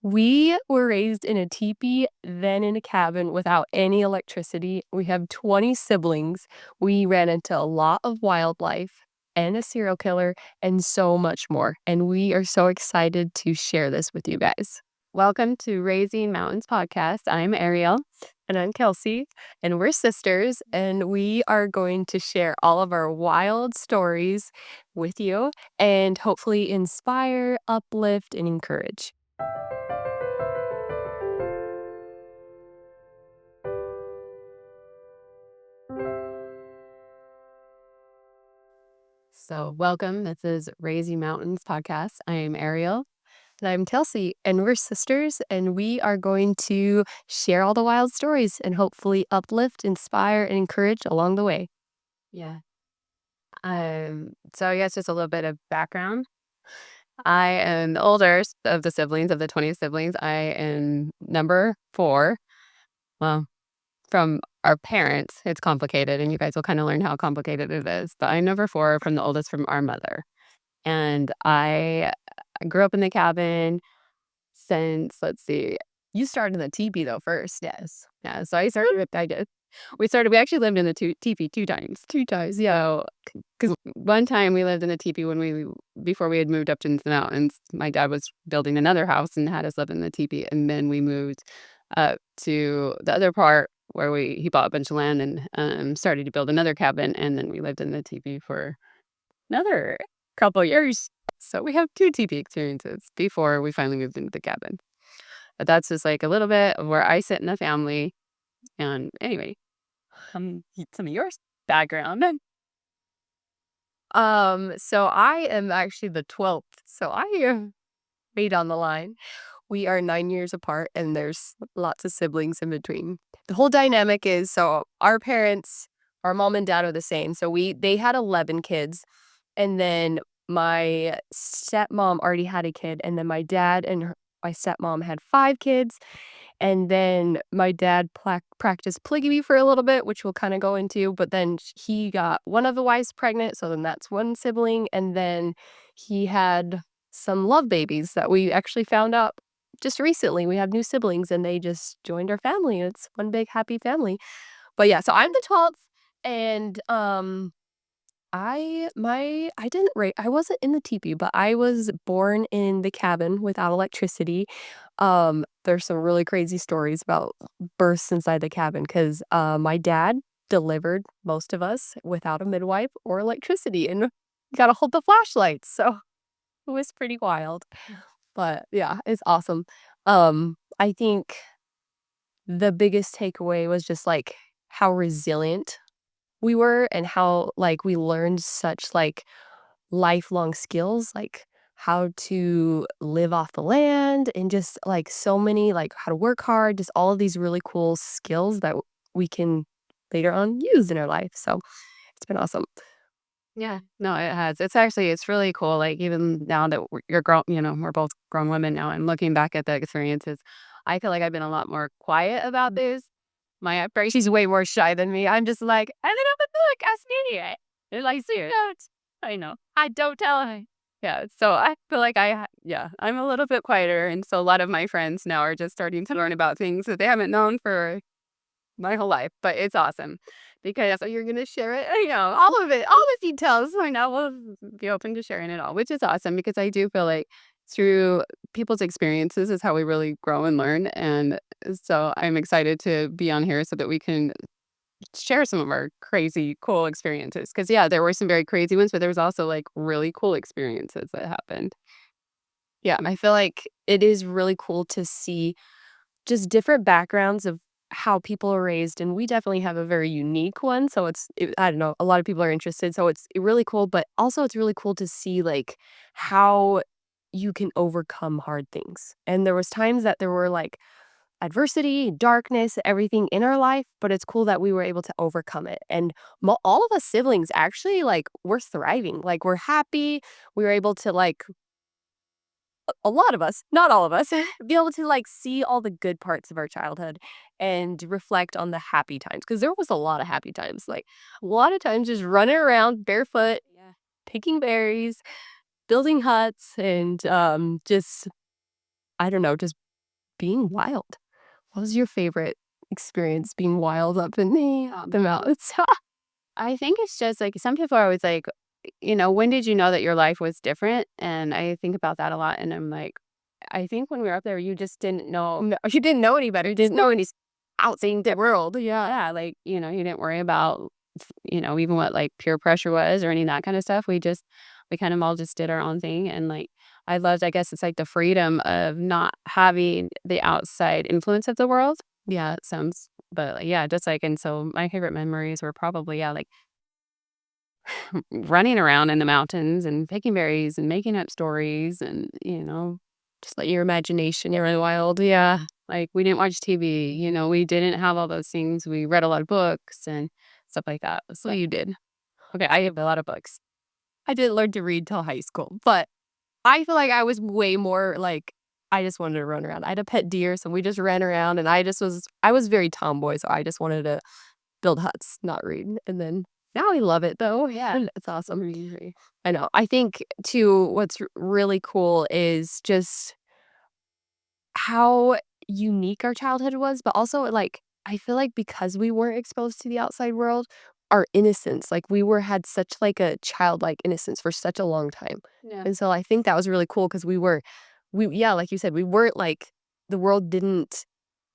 We were raised in a teepee, then in a cabin without any electricity. We have 20 siblings. We ran into a lot of wildlife and a serial killer and so much more. And we are so excited to share this with you guys. Welcome to Raising Mountains podcast. I'm Ariel. And I'm Kelsey. And we're sisters. And we are going to share all of our wild stories with you and hopefully inspire, uplift, and encourage. So, welcome. This is Raising Mountains podcast. I am Ariel. And I'm Kelsey, and we're sisters, and we are going to share all the wild stories and hopefully uplift, inspire, and encourage along the way. Yeah. So I guess just a little bit of background. I am the oldest of the siblings, of the 20 siblings. I am number 4. Well, from our parents, it's complicated, and you guys will kind of learn how complicated it is. But I'm number 4 from the oldest from our mother. And I grew up in the cabin since, let's see, you started in the teepee though first. Yes. Yeah. So I did. We actually lived in the teepee 2 times. 2 times. Yeah. Because one time we lived in the teepee before we had moved up into the mountains. My dad was building another house and had us live in the teepee. And then we moved up to the other part where he bought a bunch of land and started to build another cabin. And then we lived in the teepee for another couple years. So we have 2 TP experiences before we finally moved into the cabin. But that's just like a little bit of where I sit in the family. And anyway, some of yours background. So I am actually the 12th. So I made on the line. We are 9 years apart and there's lots of siblings in between. The whole dynamic is so our mom and dad are the same. So they had 11 kids. And then my stepmom already had a kid, and then my dad and my stepmom had 5 kids, and then my dad practiced polygamy for a little bit, which we'll kinda go into, but then he got one of the wives pregnant, so then that's 1 sibling, and then he had some love babies that we actually found out just recently. We have new siblings, and they just joined our family, and it's one big happy family. But yeah, so I'm the 12th, and, I wasn't in the teepee, but I was born in the cabin without electricity. There's some really crazy stories about births inside the cabin 'cause, my dad delivered most of us without a midwife or electricity, and you gotta hold the flashlights, so it was pretty wild. But, yeah, it's awesome. I think the biggest takeaway was just, like, how resilient we were and how, like, we learned such, like, lifelong skills, like how to live off the land and just, like, so many like, how to work hard, just all of these really cool skills that we can later on use in our life, so it's been awesome. Yeah, no, it has. It's really cool, like, even now that you're grown, we're both grown women now, and looking back at the experiences, I feel like I've been a lot more quiet about this. My friend, she's way more shy than me. I'm just like, "I don't know, but look, ask me." They're like, "So you don't." I know. I don't tell her. Yeah, so I feel like yeah, I'm a little bit quieter, and so a lot of my friends now are just starting to learn about things that they haven't known for my whole life, but it's awesome because you're gonna share it, all of it, all the details. I know we'll be open to sharing it all, which is awesome because I do feel like through people's experiences is how we really grow and learn. And so I'm excited to be on here so that we can share some of our crazy cool experiences. Because yeah, there were some very crazy ones, but there was also like really cool experiences that happened. Yeah, I feel like it is really cool to see just different backgrounds of how people are raised, and we definitely have a very unique one, so I don't know, a lot of people are interested, so it's really cool, but also it's really cool to see, like, how you can overcome hard things, and there was times that there were, like, adversity, darkness, everything in our life, but it's cool that we were able to overcome it, and mo all of us siblings actually, like, we're thriving, like, we're happy, we were able to, like, a lot of us, not all of us, be able to, like, see all the good parts of our childhood and reflect on the happy times because there was a lot of happy times, like, a lot of times just running around barefoot, yeah, picking berries, building huts, and, just I don't know, just being wild. What was your favorite experience being wild up in the mountains? I think it's just like some people are always like, when did you know that your life was different? And I think about that a lot. And I'm like, I think when we were up there, you just didn't know, No, you didn't know any better. You didn't know any outside the world. Yeah. yeah, like, you didn't worry about, even what like peer pressure was or any of that kind of stuff. We kind of all just did our own thing. And like, I loved, I guess it's like the freedom of not having the outside influence of the world. Yeah, it sounds, but like, yeah, just like, and so my favorite memories were probably, yeah, like running around in the mountains and picking berries and making up stories and, Just let your imagination run wild. Yeah. like we didn't watch TV, we didn't have all those things. We read a lot of books and stuff like that. Well, So, you did. okay, I have a lot of books. I didn't learn to read till high school, but I feel like I was way more like I just wanted to run around. I had a pet deer, so we just ran around and I was very tomboy, so I just wanted to build huts, not read. And then now I love it though. Yeah. It's awesome. I know. I think too what's really cool is just how unique our childhood was, but also, like, I feel like because we weren't exposed to the outside world, our innocence, like, we were had such, like, a childlike innocence for such a long time, Yeah. and so I think that was really cool because we yeah, like you said, we weren't, like the world didn't,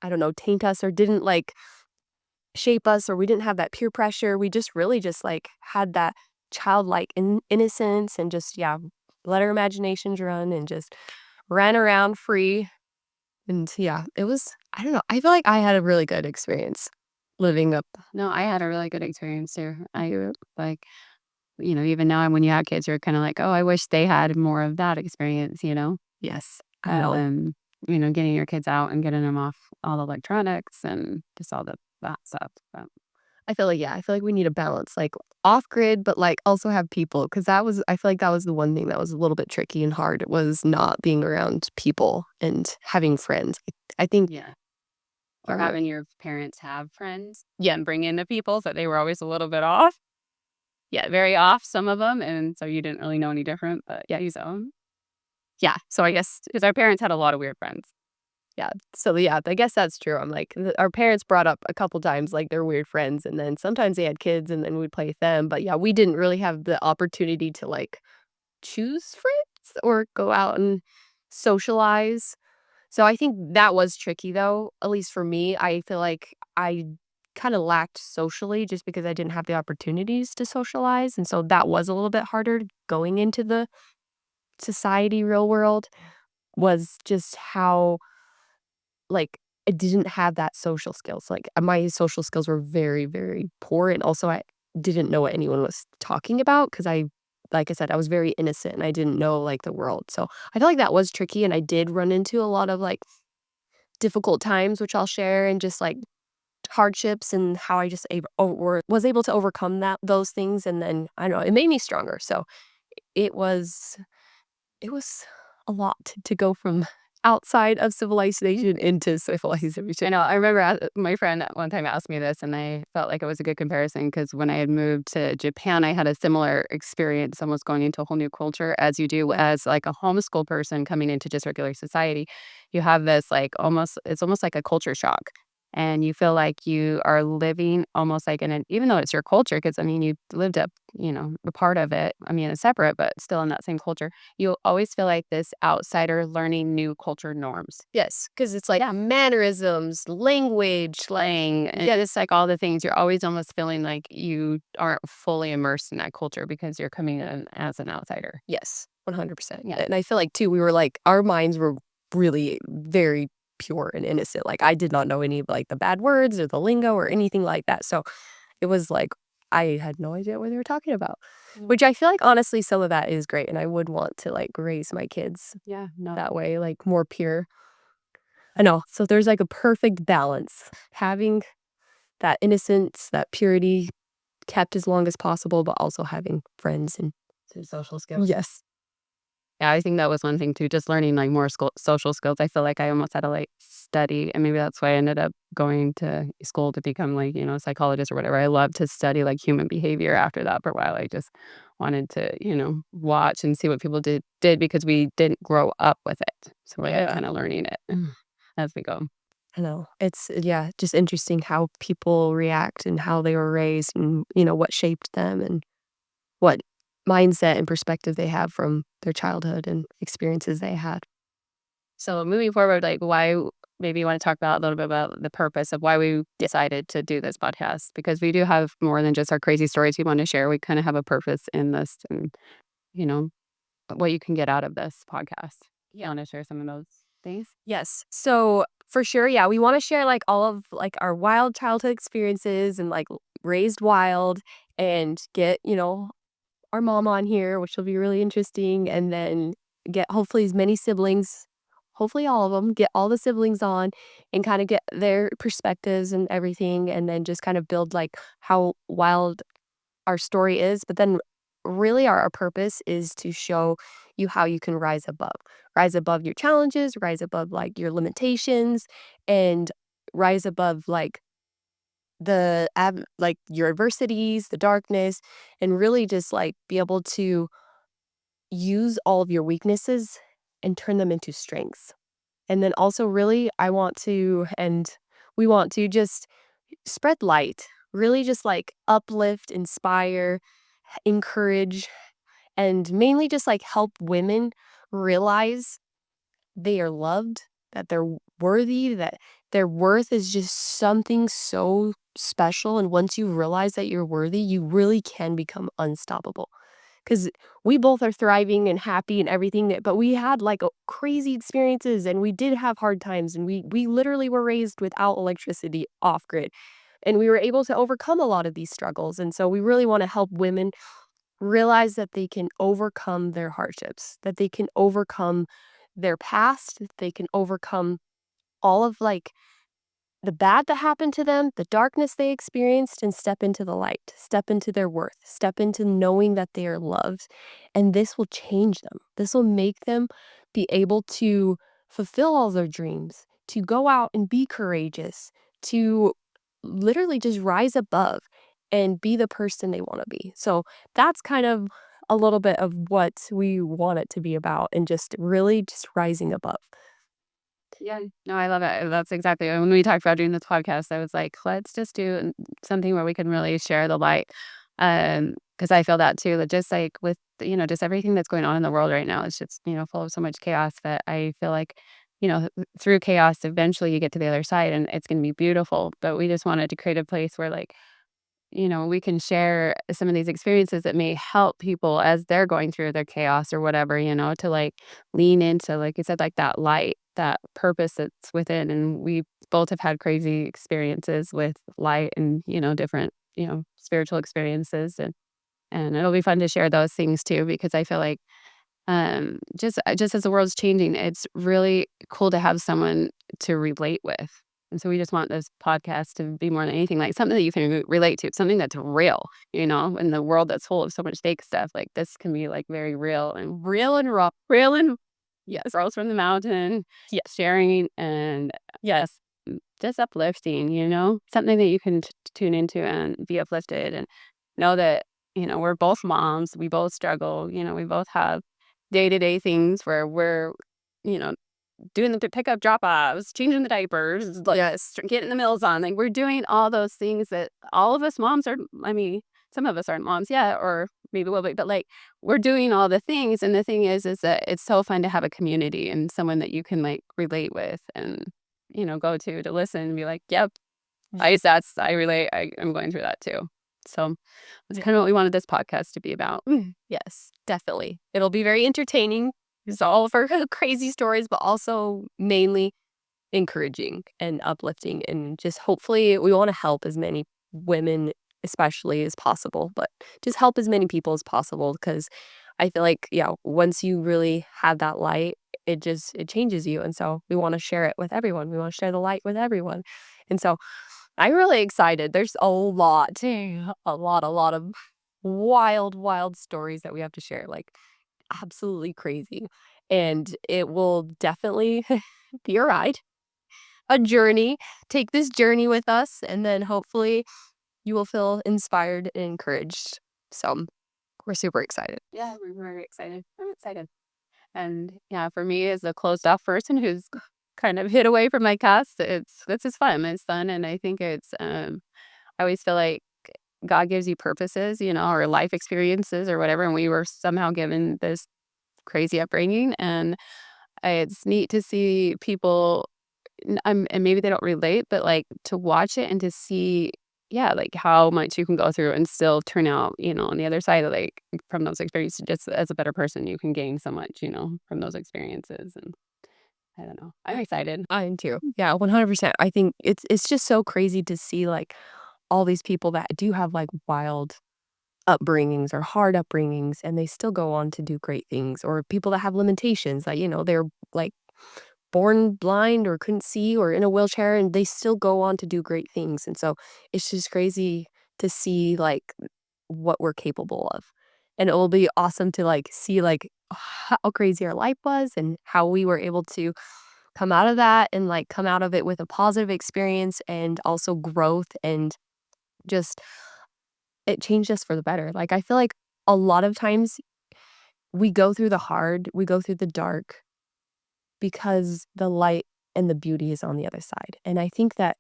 I don't know, taint us or didn't, like, shape us, or we didn't have that peer pressure, we just really just, like, had that childlike innocence and just, yeah, let our imaginations run and just ran around free. And yeah, it was I don't know, I feel like I had a really good experience living up. No, I had a really good experience there. Like, even now when you have kids, you're kind of like, oh, I wish they had more of that experience. Yes, I know. Um, getting your kids out and getting them off all the electronics and just all that stuff. But I feel like yeah, I feel like we need a balance, like, off grid, but, like, also have people because that was I feel like that was the one thing that was a little bit tricky and hard, was not being around people and having friends. I think yeah. Or our having your parents have friends yeah, and bring in the people that they were always a little bit off. Yeah, very off, some of them, and so you didn't really know any different, but yeah, you saw 'em. yeah, so I guess 'Cause our parents had a lot of weird friends. yeah, so yeah, I guess that's true, I'm like, our parents brought up a couple times, like, they're weird friends, and then sometimes they had kids, and then we'd play with them, but yeah, we didn't really have the opportunity to, like, choose friends or go out and socialize. So I think that was tricky though, at least for me. I feel like I kinda lacked socially just because I didn't have the opportunities to socialize, and so that was a little bit harder going into the society real world, was just how, like, I didn't have that social skills, like, my social skills were very, very poor, and also I didn't know what anyone was talking about because like I said, I was very innocent and I didn't know, like, the world, so I feel like that was tricky, and I did run into a lot of, like, difficult times, which I'll share, and just, like, hardships and how I just was able to overcome those things, and then, I don't know, it made me stronger, so it was it was a lot to go from outside of civilization into I civilization. know, I remember my friend at one time asked me this, and I felt like it was a good comparison because when I had moved to Japan, I had a similar experience, almost going into a whole new culture as you do as, like, a homeschool person coming into just regular society. You have this, like, it's almost like a culture shock, and you feel like you are living almost like in an even though it's your culture, because I mean, you lived up, a part of it, I mean, it's separate, but still in that same culture. You always feel like this outsider learning new culture norms. Yes, because it's like Yeah, mannerisms, language, like slang, and yeah, just like all the things, you're always almost feeling like you aren't fully immersed in that culture because you're coming in as an outsider. yes, 100%, Yeah. and I feel like too, we were like our minds were really very pure and innocent, like, I did not know any of, like, the bad words or the lingo or anything like that, so it was like, I had no idea what they were talking about, Mm. which I feel like honestly some of that is great, and I would want to, like, raise my kids Yeah, no. that way, like, more pure. I know, so there's, like, a perfect balance, having that innocence, that purity kept as long as possible, but also having friends and Some social skills. yes. Yeah, I think that was one thing too, just learning like more social skills. I feel like I almost had to like study, and maybe that's why I ended up going to school to become like, a psychologist or whatever. I love to study like human behavior after that for a while. I just wanted to, watch and see what people did because we didn't grow up with it. So we're like Yeah. kind of learning it. as we go. I know. It's yeah, just interesting how people react and how they were raised and, what shaped them and what mindset and perspective they have from their childhood and experiences they had. So moving forward, like why maybe you want to talk about a little bit about the purpose of why we decided to do this podcast because we do have more than just our crazy stories we want to share. We kind of have a purpose in this and you know what you can get out of this podcast. You Yeah. want to share some of those things? Yes. So for sure, yeah, we want to share like all of like our wild childhood experiences and like raised wild and get, our mom on here, which will be really interesting, and then get hopefully as many siblings, hopefully all of them, get all the siblings on and kind of get their perspectives and everything, and then just kind of build like how wild our story is. But then really our purpose is to show you how you can rise above your challenges, rise above like your limitations, and rise above like your adversities, the darkness, and really just like be able to use all of your weaknesses and turn them into strengths. And then also really we want to just spread light, really just like uplift, inspire, encourage, and mainly just like help women realize they are loved, that they're worthy, that their worth is just something so special, and once you realize that you're worthy, you really can become unstoppable. Because we both are thriving and happy and everything that but we had, like, crazy experiences, and we did have hard times, and we literally were raised without electricity off grid, and we were able to overcome a lot of these struggles, and so we really wanna help women realize that they can overcome their hardships, that they can overcome their past, that they can overcome all of, like, the bad that happened to them, the darkness they experienced, and step into the light, step into their worth, step into knowing that they are loved, and this will change them. This will make them be able to fulfill all their dreams, to go out and be courageous, to literally just rise above and be the person they wanna be. So, that's kind of a little bit of what we want it to be about and just really just rising above. Yeah. No, I love it. That's exactly when we talked about doing this podcast, I was like, let's just do something where we can really share the light. Because I feel that too, that just like with, just everything that's going on in the world right now, it's just, full of so much chaos that I feel like, through chaos, eventually you get to the other side and it's going to be beautiful. But we just wanted to create a place where like, we can share some of these experiences that may help people as they're going through their chaos or whatever, to like lean into, like you said, like that light, that purpose that's within. And we both have had crazy experiences with light and, different, spiritual experiences. And it'll be fun to share those things too, because I feel like just as the world's changing, it's really cool to have someone to relate with. And so we just want this podcast to be more than anything like something that you can relate to, something that's real, in the world that's full of so much fake stuff. Like this can be like very real and raw, real and yes, girls from the mountain, yes, sharing and yes, just uplifting, something that you can tune into and be uplifted and know that, we're both moms, we both struggle, we both have day-to-day things where we're, you know, doing the pick up drop offs, changing the diapers, like Yes. getting the meals on. Like we're doing all those things that all of us moms are. I mean, some of us aren't moms yet, or maybe will be, but like we're doing all the things. And the thing is that it's so fun to have a community and someone that you can like relate with and go to listen and be like, yep, I relate. I'm going through that too. So that's Yeah. kind of what we wanted this podcast to be about. Yes, definitely. It'll be very entertaining. It's all of our crazy stories, but also mainly encouraging and uplifting. And just hopefully, we want to help as many women, especially as possible, but just help as many people as possible because I feel like, yeah, once you really have that light, it changes you. And so we want to share it with everyone. We want to share the light with everyone. And so I'm really excited. There's a lot of wild, wild stories that we have to share, like, absolutely crazy, and it will definitely be a ride, a journey. Take this journey with us, and then hopefully you will feel inspired and encouraged. So, we're super excited. Yeah, we're very excited. I'm excited. And yeah, for me as a closed off person who's kind of hid away from my cast. This is fun. It's fun, and I think I always feel like God gives you purposes, or life experiences or whatever, and we were somehow given this crazy upbringing, and it's neat to see people and maybe they don't relate, but, like, to watch it and to see, yeah, like, how much you can go through and still turn out, on the other side of, like, from those experiences, just as a better person, you can gain so much, from those experiences, and I don't know. I'm excited. I am too. Yeah, 100%. I think it's just so crazy to see, like, all these people that do have, like, wild upbringings or hard upbringings, and they still go on to do great things, or people that have limitations that, they're, like, born blind or couldn't see or in a wheelchair, and they still go on to do great things, and so it's just crazy to see, like, what we're capable of, and it will be awesome to, like, see, like, how crazy our life was and how we were able to come out of that and, like, come out of it with a positive experience and also growth and just it changed us for the better. Like, I feel like a lot of times we go through the dark because the light and the beauty is on the other side, and I think that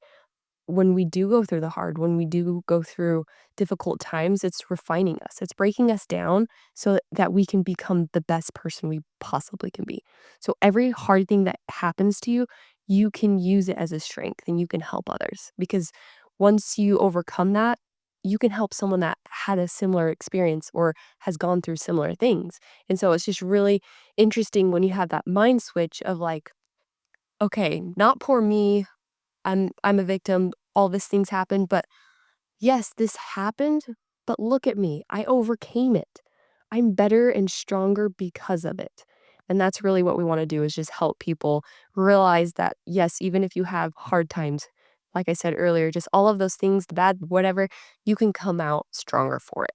when we do go through the hard, when we do go through difficult times, it's refining us. It's breaking us down so that we can become the best person we possibly can be. So every hard thing that happens to you, you can use it as a strength and you can help others because once you overcome that, you can help someone that had a similar experience or has gone through similar things. And so it's just really interesting when you have that mind switch of like, okay, not poor me, I'm a victim, all these things happened, but yes, this happened, but look at me. I overcame it. I'm better and stronger because of it. And that's really what we want to do is just help people realize that yes, even if you have hard times, like I said earlier, just all of those things, the bad, whatever, you can come out stronger for it.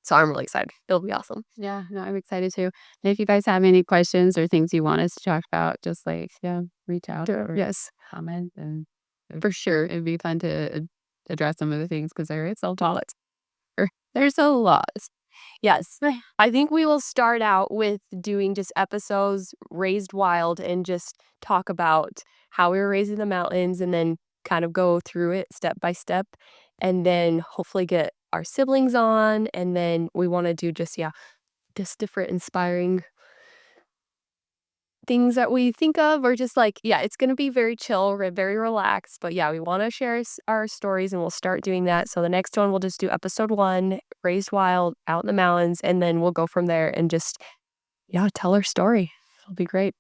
So I'm really excited. It'll be awesome. Yeah, no, I'm excited too. And if you guys have any questions or things you want us to talk about, just, like, yeah, reach out Sure. or Yes, comment, and for sure. it'd be fun to address some of the things because there is a lot. There's a lot. Yes. I think we will start out with doing just episodes raised wild and just talk about how we were raised in the mountains and then kind of go through it step by step and then hopefully get our siblings on and then we want to do just just different inspiring things that we think of or just like it's going to be very chill, very relaxed, but yeah, we want to share our stories and we'll start doing that. So the next one we'll just do episode 1, Raised Wild, Out in the Mountains, and then we'll go from there and just tell our story. It'll be great.